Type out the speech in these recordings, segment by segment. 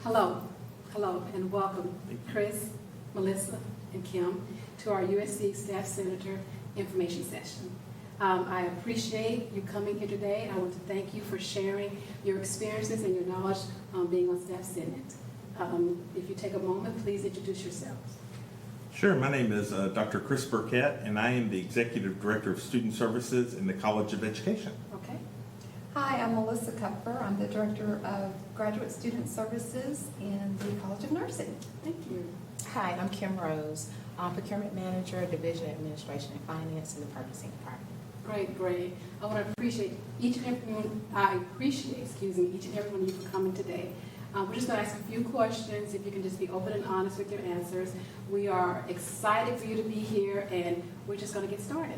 Hello, and welcome, Chris, Melissa, and Kim, to our USC Staff Senator information session. I appreciate you coming here today. I want to thank you for sharing your experiences and your knowledge being on Staff Senate. If you take a moment, please introduce yourselves. Sure. My name is Dr. Chris Burkett, and I am the Executive Director of Student Services in the College of Education. Okay. Hi, I'm Melissa Kupfer. I'm the Director of Graduate Student Services in the College of Nursing. Thank you. Hi, I'm Kim Rose, Procurement Manager, Division of Administration and Finance in the Purchasing Department. Great. I want to appreciate each and every one. I appreciate, each and every one of you for coming today. We're just going to ask a few questions. If you can just be open and honest with your answers. We are excited for you to be here, and we're just going to get started.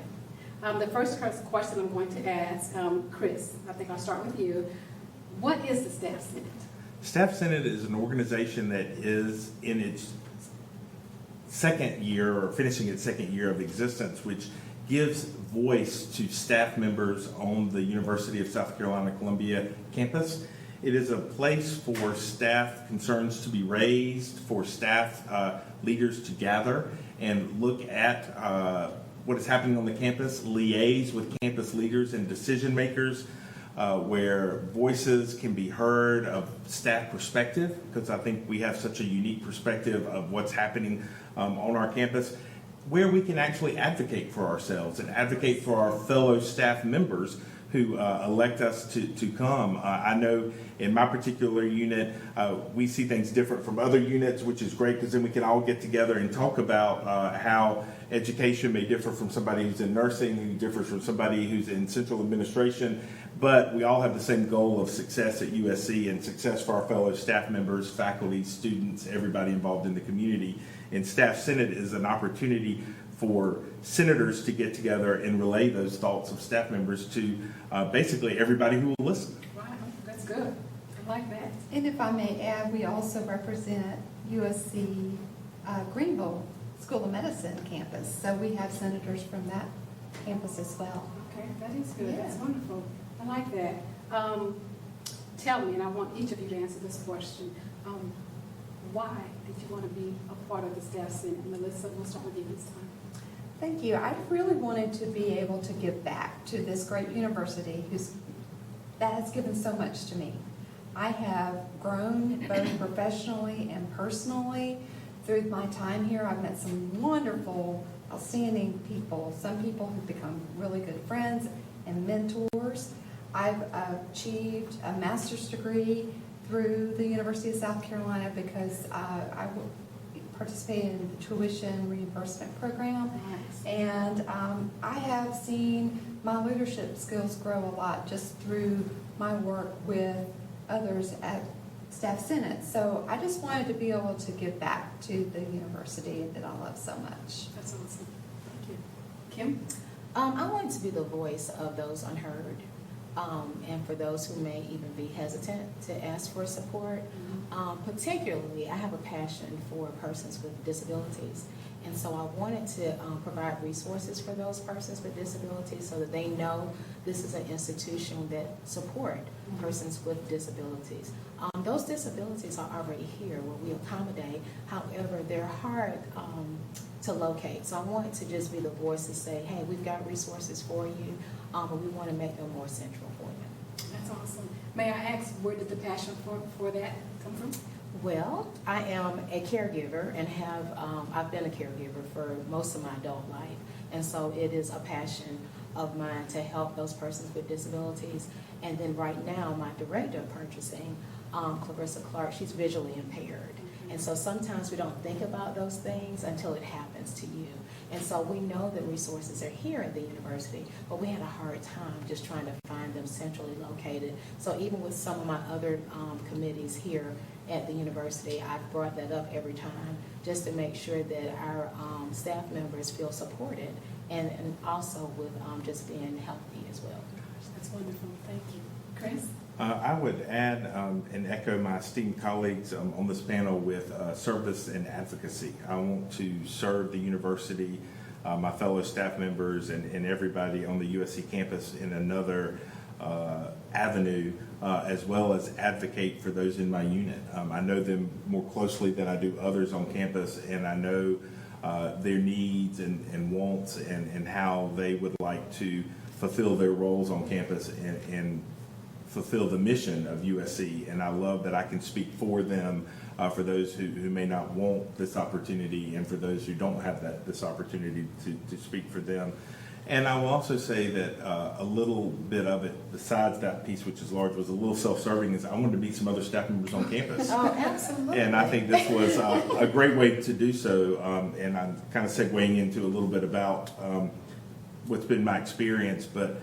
The first question I'm going to ask, Chris, I think I'll start with you. What is the Staff Senate? Staff Senate is an organization that is in its second year, or finishing its second year of existence, which gives voice to staff members on the University of South Carolina Columbia campus. It is a place for staff concerns to be raised, for staff leaders to gather and look at what is happening on the campus, liaise with campus leaders and decision makers, where voices can be heard of staff perspective, because I think we have such a unique perspective of what's happening on our campus, where we can actually advocate for ourselves and advocate for our fellow staff members who elect us to come. I know in my particular unit, we see things different from other units, which is great because then we can all get together and talk about how education may differ from somebody who's in nursing, who differs from somebody who's in central administration, but we all have the same goal of success at USC and success for our fellow staff members, faculty, students, everybody involved in the community. And Staff Senate is an opportunity for senators to get together and relay those thoughts of staff members to basically everybody who will listen. Wow, that's good. I like that. And if I may add, we also represent USC Greenville School of Medicine campus. So we have senators from that campus as well. Okay, that is good. Yeah. That's wonderful. I like that. Tell me, and I want each of you to answer this question. Why did you want to be a part of the Staff Senate? Melissa, we'll start with you this time. Thank you. I really wanted to be able to give back to this great university that has given so much to me. I have grown both professionally and personally through my time here. I've met some wonderful, outstanding people, some people who've become really good friends and mentors. I've achieved a master's degree through the University of South Carolina because I participated in the tuition reimbursement program. Nice. And I have seen my leadership skills grow a lot just through my work with others at Staff Senate. So I just wanted to be able to give back to the university that I love so much. That's awesome. Thank you. Kim? I wanted to be the voice of those unheard, and for those who may even be hesitant to ask for support. Particularly, I have a passion for persons with disabilities, and so I wanted to provide resources for those persons with disabilities so that they know this is an institution that support persons with disabilities. Those disabilities are already here where we accommodate, however, they're hard to locate. So I wanted to just be the voice to say, hey, we've got resources for you, but we want to make them more central for you. That's awesome. May I ask, where did the passion for that come from? Well, I am a caregiver and I've been a caregiver for most of my adult life. And so it is a passion of mine to help those persons with disabilities. And then right now, my director of purchasing, Clarissa Clark, she's visually impaired. And so sometimes we don't think about those things until it happens to you. And so we know the resources are here at the university, but we had a hard time just trying to find them centrally located. So even with some of my other committees here at the university, I've brought that up every time just to make sure that our staff members feel supported and also with just being healthy as well. That's wonderful. Thank you. Chris? I would add and echo my esteemed colleagues on this panel with service and advocacy. I want to serve the university, my fellow staff members, and everybody on the USC campus in another avenue, as well as advocate for those in my unit. I know them more closely than I do others on campus, and I know their needs and wants and how they would like to fulfill their roles on campus and fulfill the mission of USC. And I love that I can speak for them, for those who may not want this opportunity, and for those who don't have this opportunity to speak for them. And I will also say that a little bit of it, besides that piece, which is large, was a little self-serving, is I wanted to meet some other staff members on campus. Oh, absolutely. And I think this was a great way to do so. And I'm kind of segueing into a little bit about what's been my experience, but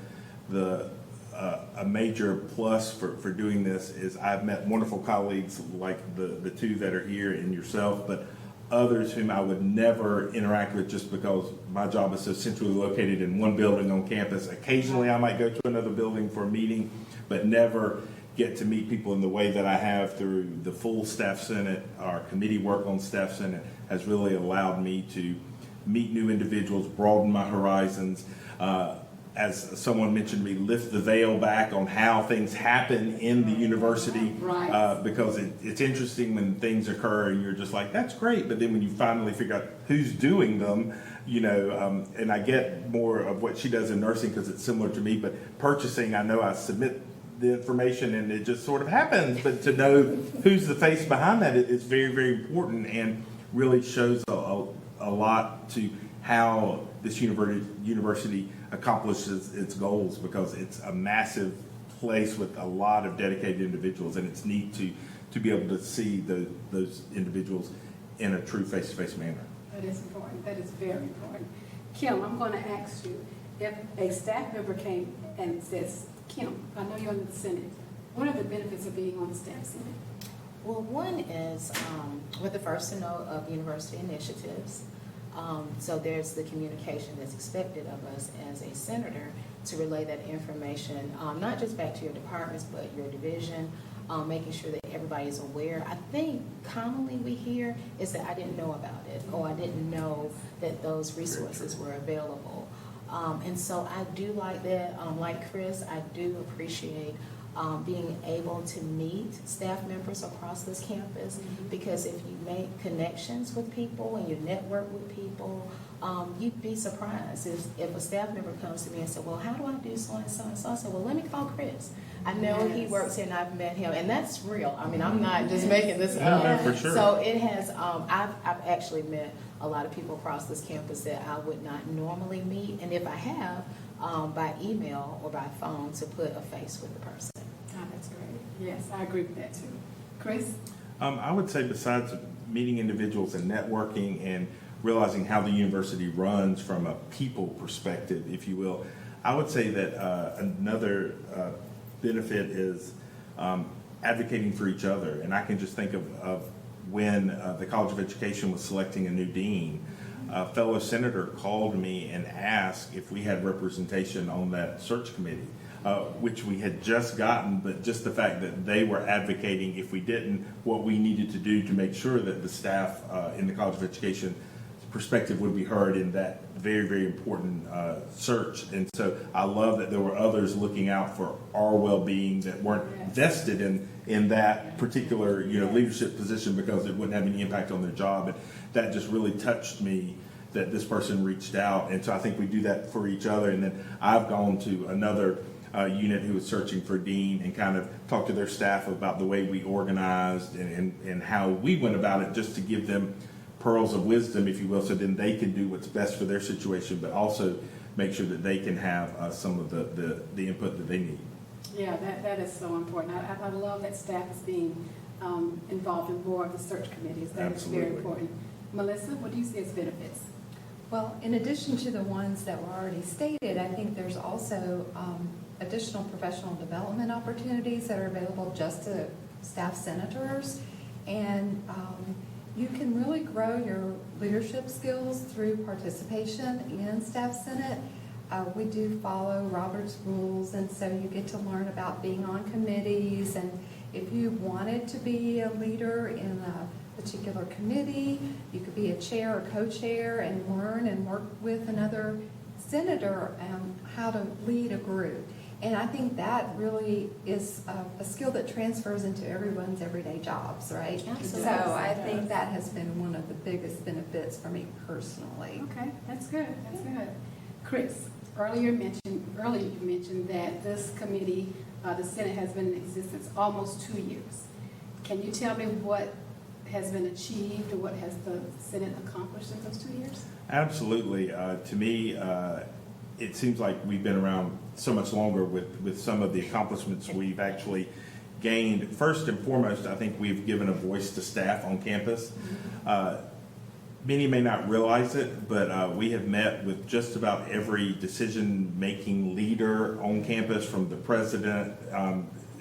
a major plus for doing this is I've met wonderful colleagues like the two that are here and yourself, but others whom I would never interact with just because my job is so centrally located in one building on campus. Occasionally I might go to another building for a meeting, but never get to meet people in the way that I have through the full Staff Senate. Our committee work on Staff Senate has really allowed me to meet new individuals, broaden my horizons, as someone mentioned to me, lift the veil back on how things happen in the university. Right. Because it's interesting when things occur and you're just like, that's great. But then when you finally figure out who's doing them, and I get more of what she does in nursing because it's similar to me, but purchasing, I know I submit the information and it just sort of happens. But to know who's the face behind that is very, very important and really shows a lot to how this university accomplishes its goals, because it's a massive place with a lot of dedicated individuals, and it's neat to be able to see those individuals in a true face-to-face manner. That is important. That is very important. Kim, I'm going to ask you, if a staff member came and says, Kim, I know you're on the Senate, what are the benefits of being on the Staff Senate? Well, one is we're the first to know of university initiatives. So there's the communication that's expected of us as a senator to relay that information, not just back to your departments, but your division, making sure that everybody is aware. I think commonly we hear is that I didn't know about it, or I didn't know that those resources were available. And so I do like that. Like Chris, I do appreciate being able to meet staff members across this campus, because if you make connections with people and you network with people, you'd be surprised if a staff member comes to me and says, well, how do I do so and so and so? I said, well, let me call Chris. I know he works here and I've met him, and that's real. I mean, I'm not just making this up. No, for sure. So it has, I've actually met a lot of people across this campus that I would not normally meet, and if I have, by email or by phone, to put a face with the person. Oh, that's great. Yes, I agree with that too. Chris? I would say besides meeting individuals and networking and realizing how the university runs from a people perspective, if you will, I would say that another benefit is advocating for each other. And I can just think of when the College of Education was selecting a new dean. A fellow senator called me and asked if we had representation on that search committee, which we had just gotten, but just the fact that they were advocating, if we didn't, what we needed to do to make sure that the staff in the College of Education perspective would be heard in that very, very important search. And so I love that there were others looking out for our well-being that weren't vested in that particular leadership position because it wouldn't have any impact on their job. And that just really touched me that this person reached out. And so I think we do that for each other. And then I've gone to another unit who was searching for dean and kind of talked to their staff about the way we organized and how we went about it, just to give them pearls of wisdom, if you will, so then they can do what's best for their situation, but also make sure that they can have some of the input that they need. Yeah, that is so important. I love that staff is being involved in more of the search committees. That Absolutely. is very important. Melissa, what do you see as benefits? Well, in addition to the ones that were already stated, I think there's also additional professional development opportunities that are available just to staff senators. And you can really grow your leadership skills through participation in Staff Senate. We do follow Robert's rules, and so you get to learn about being on committees. And if you wanted to be a leader in a particular committee, you could be a chair or co-chair and learn and work with another senator how to lead a group. And I think that really is a skill that transfers into everyone's everyday jobs, right? Absolutely. So I think that has been one of the biggest benefits for me personally. Okay, that's good, that's good. Chris, earlier you mentioned that this committee, the Senate, has been in existence almost 2 years. Can you tell me what has been achieved or what has the Senate accomplished in those 2 years? Absolutely. To me, it seems like we've been around so much longer with some of the accomplishments we've actually gained. First and foremost, I think we've given a voice to staff on campus. Many may not realize it, but we have met with just about every decision-making leader on campus, from the president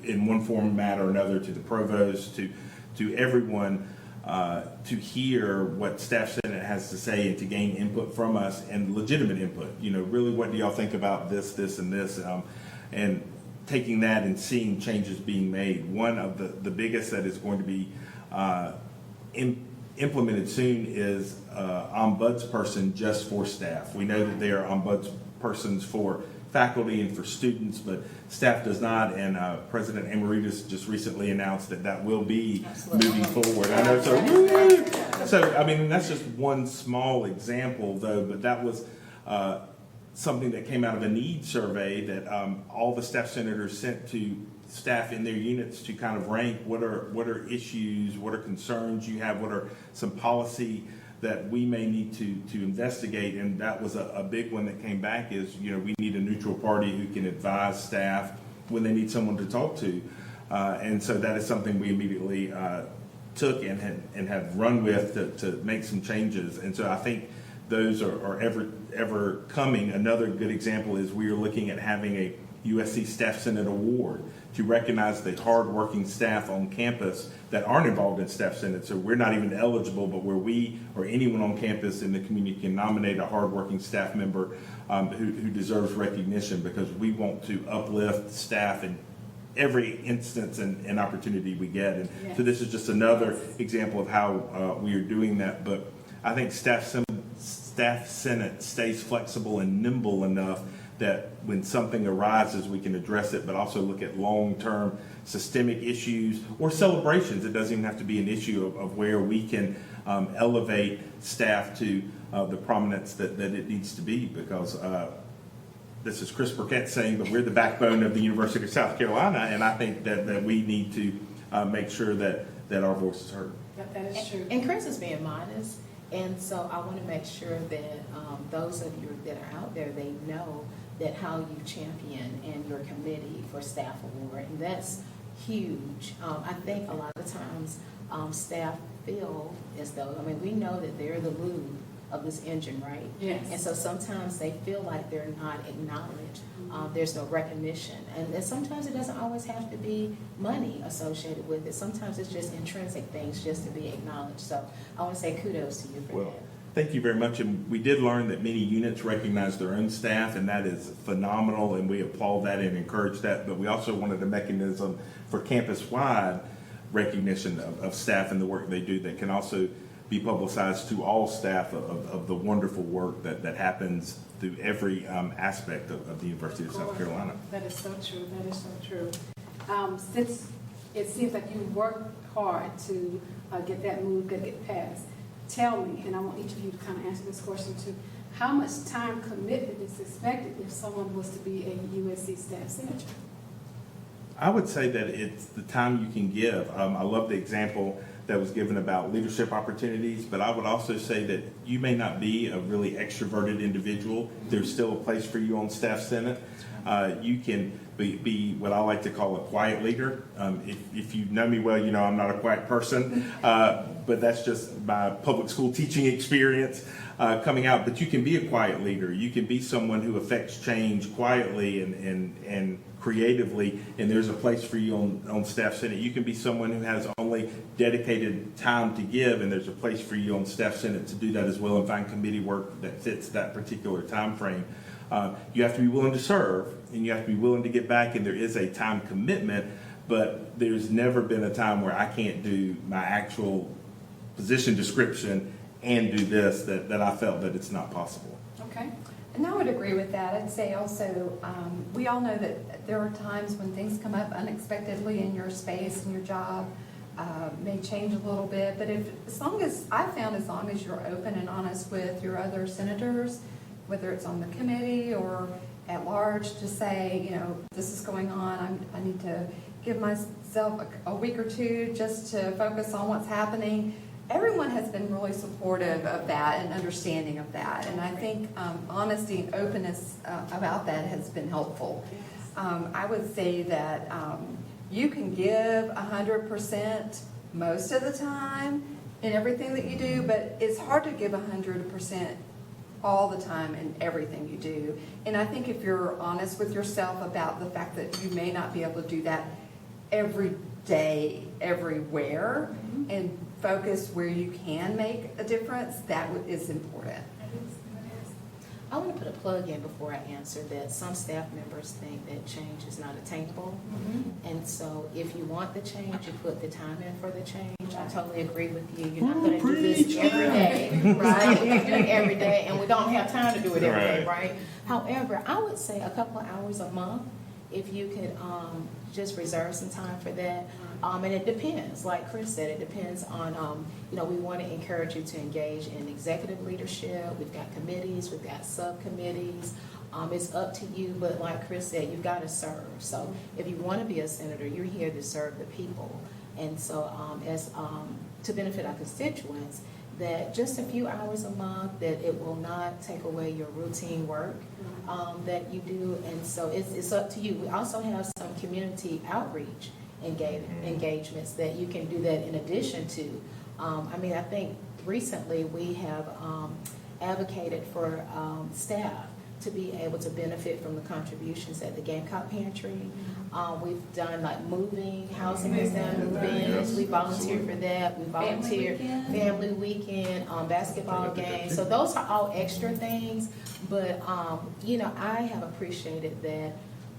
in one format or another to the provost to everyone, to hear what Staff Senate has to say and to gain input from us, and legitimate input. You know, really, what do y'all think about this, and this? And taking that and seeing changes being made. One of the biggest that is going to be implemented soon is ombudsperson just for staff. We know that there are ombudspersons for faculty and for students, but staff does not. And President Amaritas just recently announced that will be moving forward. I know, so I mean, that's just one small example, though. But that was something that came out of a needs survey that all the staff senators sent to staff in their units to kind of rank what are issues, what are concerns you have, what are some policy that we may need to investigate. And that was a big one that came back is, you know, we need a neutral party who can advise staff when they need someone to talk to. And so that is something we immediately took and have run with to make some changes. And so I think those are ever coming. Another good example is we are looking at having a USC Staff Senate Award to recognize the hardworking staff on campus that aren't involved in Staff Senate. So we're not even eligible, but where we or anyone on campus in the community can nominate a hardworking staff member who deserves recognition, because we want to uplift staff in every instance and opportunity we get. And so this is just another example of how we are doing that. But I think Staff Senate stays flexible and nimble enough that when something arises, we can address it, but also look at long-term systemic issues or celebrations. It doesn't even have to be an issue of where we can elevate staff to the prominence that it needs to be, because this is Chris Burkett saying, but we're the backbone of the University of South Carolina, and I think that we need to make sure that our voice is heard. That is true. And Chris is being modest, and so I want to make sure that those of you that are out there, they know that how you champion and your committee for staff award, and that's huge. I think a lot of times staff feel as though, I mean, we know that they're the lube of this engine, right? Yes. And so sometimes they feel like they're not acknowledged. There's no recognition. And sometimes it doesn't always have to be money associated with it. Sometimes it's just intrinsic things just to be acknowledged. So I want to say kudos to you for that. Thank you very much. And we did learn that many units recognize their own staff, and that is phenomenal, and we applaud that and encourage that. But we also wanted a mechanism for campus-wide recognition of staff and the work they do that can also be publicized to all staff of the wonderful work that happens through every aspect of the University of South Carolina. That is so true. That is so true. Since it seems like you worked hard to get that move, get passed, tell me, and I want each of you to kind of answer this question too, how much time commitment is expected if someone was to be a USC staff senator? I would say that it's the time you can give. I love the example that was given about leadership opportunities, but I would also say that you may not be a really extroverted individual. There's still a place for you on Staff Senate. You can be what I like to call a quiet leader. If you know me well, you know I'm not a quiet person, but that's just my public school teaching experience coming out. But you can be a quiet leader. You can be someone who affects change quietly and creatively, and there's a place for you on Staff Senate. You can be someone who has only dedicated time to give, and there's a place for you on Staff Senate to do that as well and find committee work that fits that particular time frame. You have to be willing to serve, and you have to be willing to get back, and there is a time commitment, but there's never been a time where I can't do my actual position description and do this, that I felt that it's not possible. Okay. And I would agree with that. I'd say also, we all know that there are times when things come up unexpectedly in your space and your job may change a little bit. But as long as you're open and honest with your other senators, whether it's on the committee or at large, to say, this is going on, I need to give myself a week or two just to focus on what's happening. Everyone has been really supportive of that and understanding of that. And I think honesty and openness about that has been helpful. I would say that you can give 100% most of the time in everything that you do, but it's hard to give 100% all the time in everything you do. And I think if you're honest with yourself about the fact that you may not be able to do that every day, everywhere, and focus where you can make a difference, that is important. I want to put a plug in before I answer that. Some staff members think that change is not attainable. And so if you want the change, you put the time in for the change. I totally agree with you. You're not going to do this every day, right? We do it every day, and we don't have time to do it every day, right? However, I would say a couple of hours a month, if you could just reserve some time for that. And it depends, like Chris said, it depends on, we want to encourage you to engage in executive leadership. We've got committees, we've got subcommittees. It's up to you, but like Chris said, you've got to serve. So if you want to be a senator, you're here to serve the people. And so to benefit our constituents, that just a few hours a month, that it will not take away your routine work that you do. And so it's up to you. We also have some community outreach engagements that you can do that in addition to. I think recently we have advocated for staff to be able to benefit from the contributions at the Gamecock Pantry. We've done like housing is done, move-ins. We volunteer for that. We volunteer family weekend, basketball games. So those are all extra things. But, I have appreciated that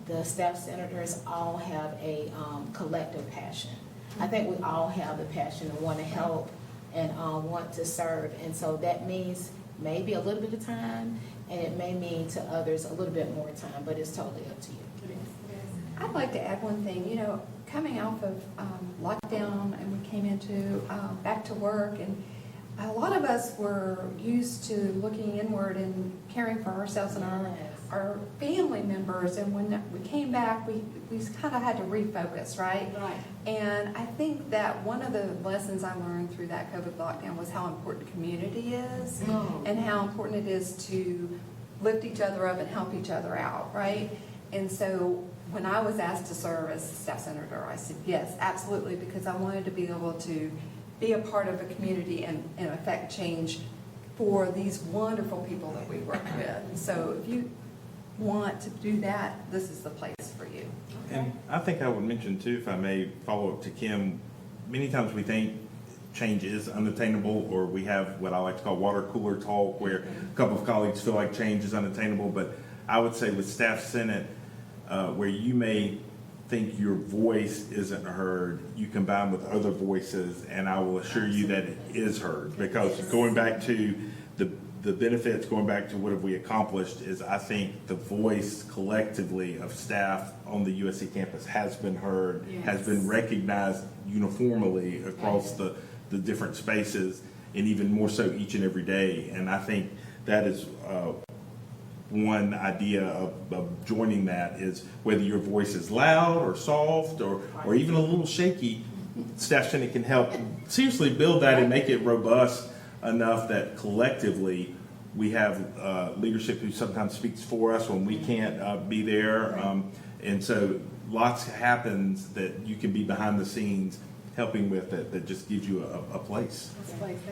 the staff senators all have a collective passion. I think we all have the passion to want to help and want to serve. And so that means maybe a little bit of time, and it may mean to others a little bit more time, but it's totally up to you. I'd like to add one thing. Coming off of lockdown, and we came into back to work, and a lot of us were used to looking inward and caring for ourselves and our family members. And when we came back, we kind of had to refocus, right? Right. And I think that one of the lessons I learned through that COVID lockdown was how important community is, and how important it is to lift each other up and help each other out, right? And so when I was asked to serve as staff senator, I said yes, absolutely, because I wanted to be able to be a part of a community and affect change for these wonderful people that we work with. So if you want to do that, this is the place for you. And I think I would mention too, if I may follow up to Kim, many times we think change is unattainable, or we have what I like to call water cooler talk, where a couple of colleagues feel like change is unattainable. But I would say with Staff Senate, where you may think your voice isn't heard, you combine with other voices, and I will assure you that it is heard. Because going back to the benefits, going back to what have we accomplished, is I think the voice collectively of staff on the USC campus has been heard, has been recognized uniformly across the different spaces, and even more so each and every day. And I think that is one idea of joining that, is whether your voice is loud or soft or even a little shaky, Staff Senate can help seriously build that and make it robust enough that collectively we have leadership who sometimes speaks for us when we can't be there. And so lots happens that you can be behind the scenes helping with that just gives you a place.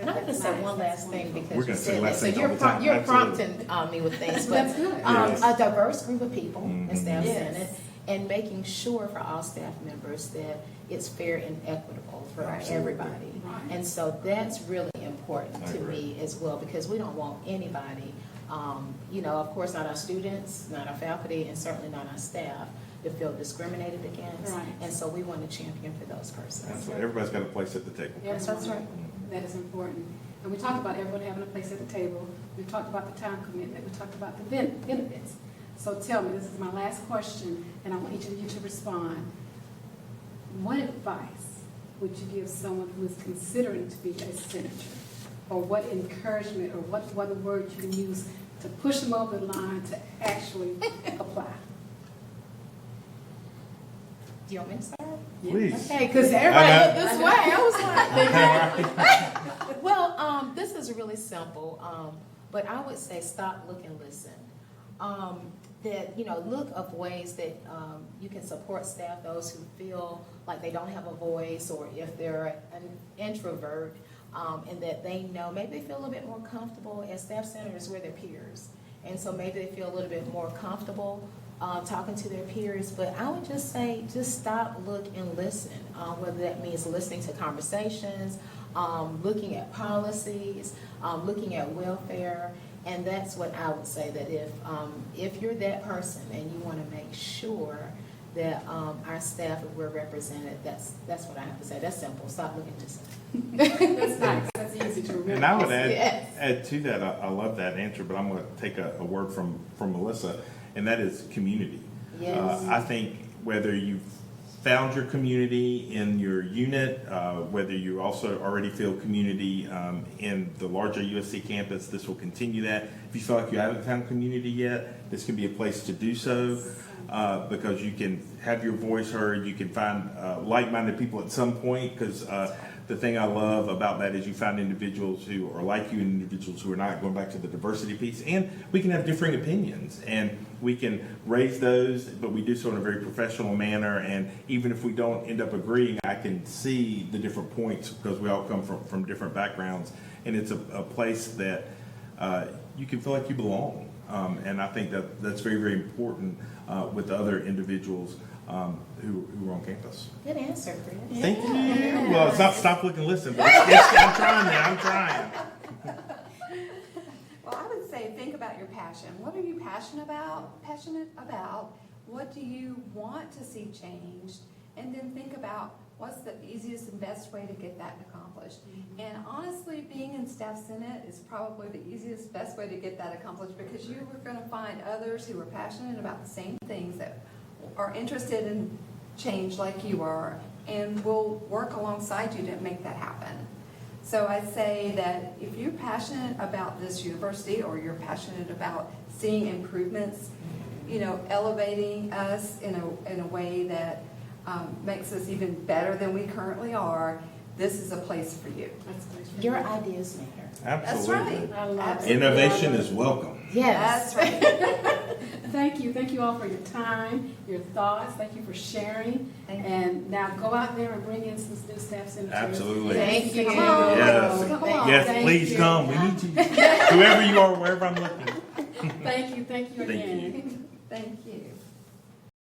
And I'm going to say one last thing, We're because gonna you say said that. last So things all the time. you're Absolutely. prompting me with things, but That's good. Yes. a diverse group of people in Staff Yes. Senate, and making sure for all staff members that it's fair and equitable for everybody. Right. And so that's really important I to agree. me as well, because we don't want anybody, of course, not our students, not our faculty, and certainly not our staff, to feel discriminated against. Right. And so we want to champion for those persons. That's what everybody's got a place at the table. Yes, That's right. That is important. And we talked about everyone having a place at the table. We talked about the time commitment. We talked about the benefits. So tell me, this is my last question, and I want each of you to respond. What advice would you give someone who is considering to be a senator? Or what encouragement, or what word you can use to push them over the line to actually apply? Do you want me to start? Please. Okay, because everybody looked this way. I was like, well, this is really simple, but I would say stop, look, and listen. That, look of ways that you can support staff, those who feel like they don't have a voice, or if they're an introvert, and that they know, maybe they feel a little bit more comfortable as staff senators with their peers. And so maybe they feel a little bit more comfortable talking to their peers. But I would just say, just stop, look, and listen, whether that means listening to conversations, looking at policies, looking at welfare. And that's what I would say, that if you're that person and you want to make sure that our staff, if we're represented, that's what I have to say. That's simple. Stop looking, just That's nice. That's easy to remember. And I would Yes. add to that, I love that answer, but I'm going to take a word from Melissa, and that is community. Yes. I think whether you've found your community in your unit, whether you also already feel community in the larger USC campus, this will continue that. If you feel like you haven't found community yet, this can be a place to do so, because you can have your voice heard. You can find like-minded people at some point, because the thing I love about that is you find individuals who are like you and individuals who are not, going back to the diversity piece. And we can have differing opinions, and we can raise those, but we do so in a very professional manner. And even if we don't end up agreeing, I can see the different points, because we all come from different backgrounds. And it's a place that you can feel like you belong. And I think that's very, very important with other individuals who are on campus. Good answer, Chris. Thank you. Well, it's not stop, look, and listen, but I'm trying now. I'm trying. Well, I would say think about your passion. What are you passionate about? What do you want to see changed? And then think about what's the easiest and best way to get that accomplished. And honestly, being in Staff Senate is probably the easiest, best way to get that accomplished, because you are going to find others who are passionate about the same things, that are interested in change like you are, and will work alongside you to make that happen. So I'd say that if you're passionate about this university, or you're passionate about seeing improvements, elevating us in a way that makes us even better than we currently are, this is a place for you. That's nice for Your you. ideas matter. That's Absolutely. right. I love it. Absolutely. Innovation is welcome. Yes. That's right. Thank you. Thank you all for your time, your thoughts. Thank you for sharing. Thank you. And now go out there and bring in some new staff senators. Absolutely. Thank you. Come on. Yes. Come on. Yes, Thank please you. come. We need you. Whoever you are, wherever I'm looking. Thank you. Thank you Thank again. you. Thank you.